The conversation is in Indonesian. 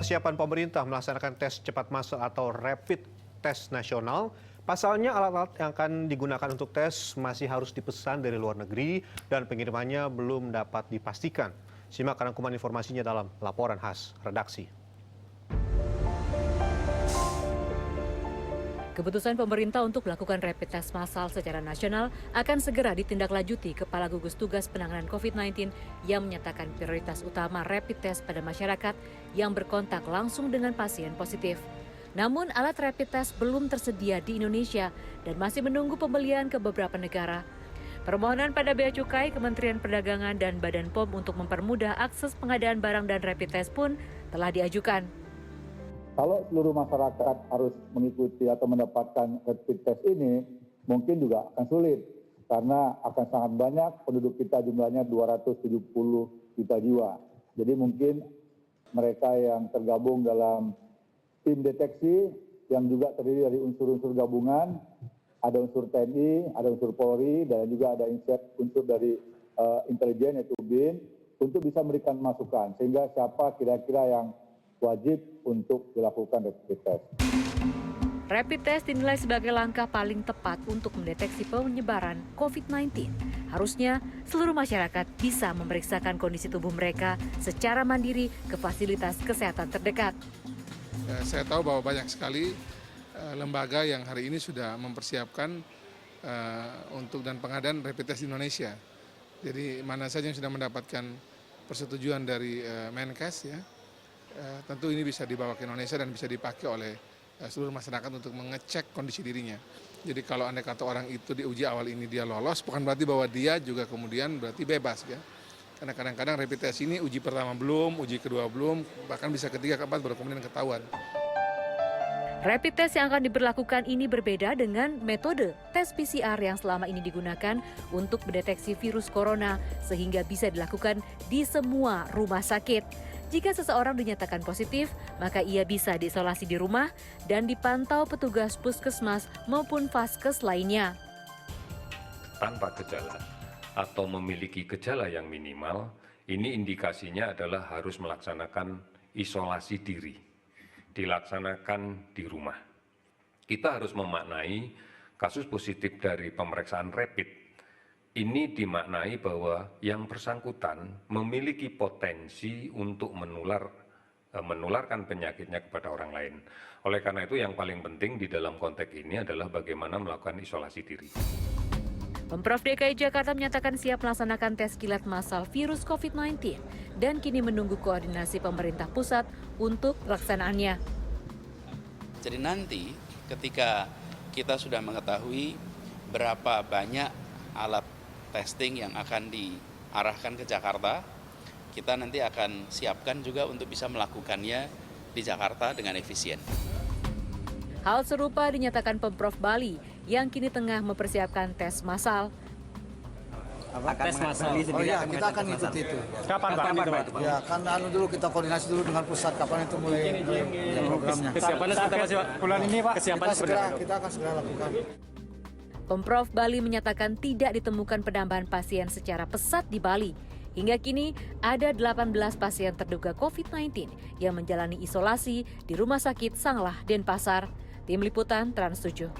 Kesiapan pemerintah melaksanakan tes cepat massal atau rapid test nasional. Pasalnya alat-alat yang akan digunakan untuk tes masih harus dipesan dari luar negeri dan pengirimannya belum dapat dipastikan. Simak rangkuman informasinya dalam laporan khas redaksi. Keputusan pemerintah untuk melakukan rapid test massal secara nasional akan segera ditindaklanjuti Kepala Gugus Tugas Penanganan COVID-19 yang menyatakan prioritas utama rapid test pada masyarakat yang berkontak langsung dengan pasien positif. Namun alat rapid test belum tersedia di Indonesia dan masih menunggu pembelian ke beberapa negara. Permohonan pada Bea Cukai, Kementerian Perdagangan, dan Badan POM untuk mempermudah akses pengadaan barang dan rapid test pun telah diajukan. Kalau seluruh masyarakat harus mengikuti atau mendapatkan rapid test ini, mungkin juga akan sulit. Karena akan sangat banyak penduduk kita jumlahnya 270 juta jiwa. Jadi mungkin mereka yang tergabung dalam tim deteksi yang juga terdiri dari unsur-unsur gabungan, ada unsur TNI, ada unsur Polri, dan juga ada unsur dari intelijen yaitu BIN, untuk bisa memberikan masukan. Sehingga siapa kira-kira yang wajib untuk dilakukan rapid test. Rapid test dinilai sebagai langkah paling tepat untuk mendeteksi penyebaran COVID-19. Harusnya seluruh masyarakat bisa memeriksakan kondisi tubuh mereka secara mandiri ke fasilitas kesehatan terdekat. Saya tahu bahwa banyak sekali lembaga yang hari ini sudah mempersiapkan untuk dan pengadaan rapid test di Indonesia. Jadi mana saja yang sudah mendapatkan persetujuan dari Menkes, ya, tentu ini bisa dibawa ke Indonesia dan bisa dipakai oleh seluruh masyarakat untuk mengecek kondisi dirinya. Jadi kalau andai kata orang itu di uji awal ini dia lolos, bukan berarti bahwa dia juga kemudian berarti bebas, ya. Karena kadang-kadang rapid test ini uji pertama belum, uji kedua belum, bahkan bisa ketiga, keempat baru kemudian ketahuan. Rapid test yang akan diberlakukan ini berbeda dengan metode tes PCR yang selama ini digunakan untuk mendeteksi virus corona sehingga bisa dilakukan di semua rumah sakit. Jika seseorang dinyatakan positif, maka ia bisa diisolasi di rumah dan dipantau petugas puskesmas maupun vaskes lainnya. Tanpa gejala atau memiliki gejala yang minimal, ini indikasinya adalah harus melaksanakan isolasi diri, dilaksanakan di rumah. Kita harus memaknai kasus positif dari pemeriksaan rapid ini dimaknai bahwa yang bersangkutan memiliki potensi untuk menularkan penyakitnya kepada orang lain. Oleh karena itu yang paling penting di dalam konteks ini adalah bagaimana melakukan isolasi diri. Pemprov DKI Jakarta menyatakan siap melaksanakan tes kilat massal virus COVID-19 dan kini menunggu koordinasi pemerintah pusat untuk pelaksanaannya. Jadi nanti ketika kita sudah mengetahui berapa banyak alat testing yang akan diarahkan ke Jakarta, kita nanti akan siapkan juga untuk bisa melakukannya di Jakarta dengan efisien. Hal serupa dinyatakan Pemprov Bali yang kini tengah mempersiapkan tes massal. Tes massal. Oh iya, kita akan ikut itu. Kapan Pak? Ya, kan dulu kita koordinasi dulu dengan pusat kapan itu mulai programnya. Kesiapannya seperti apa sih Pak? Bulan ini Pak. Kesiapannya seperti apa? Kita akan segera lakukan. Pemprov Bali menyatakan tidak ditemukan penambahan pasien secara pesat di Bali. Hingga kini ada 18 pasien terduga COVID-19 yang menjalani isolasi di Rumah Sakit Sanglah, Denpasar. Tim Liputan Trans 7.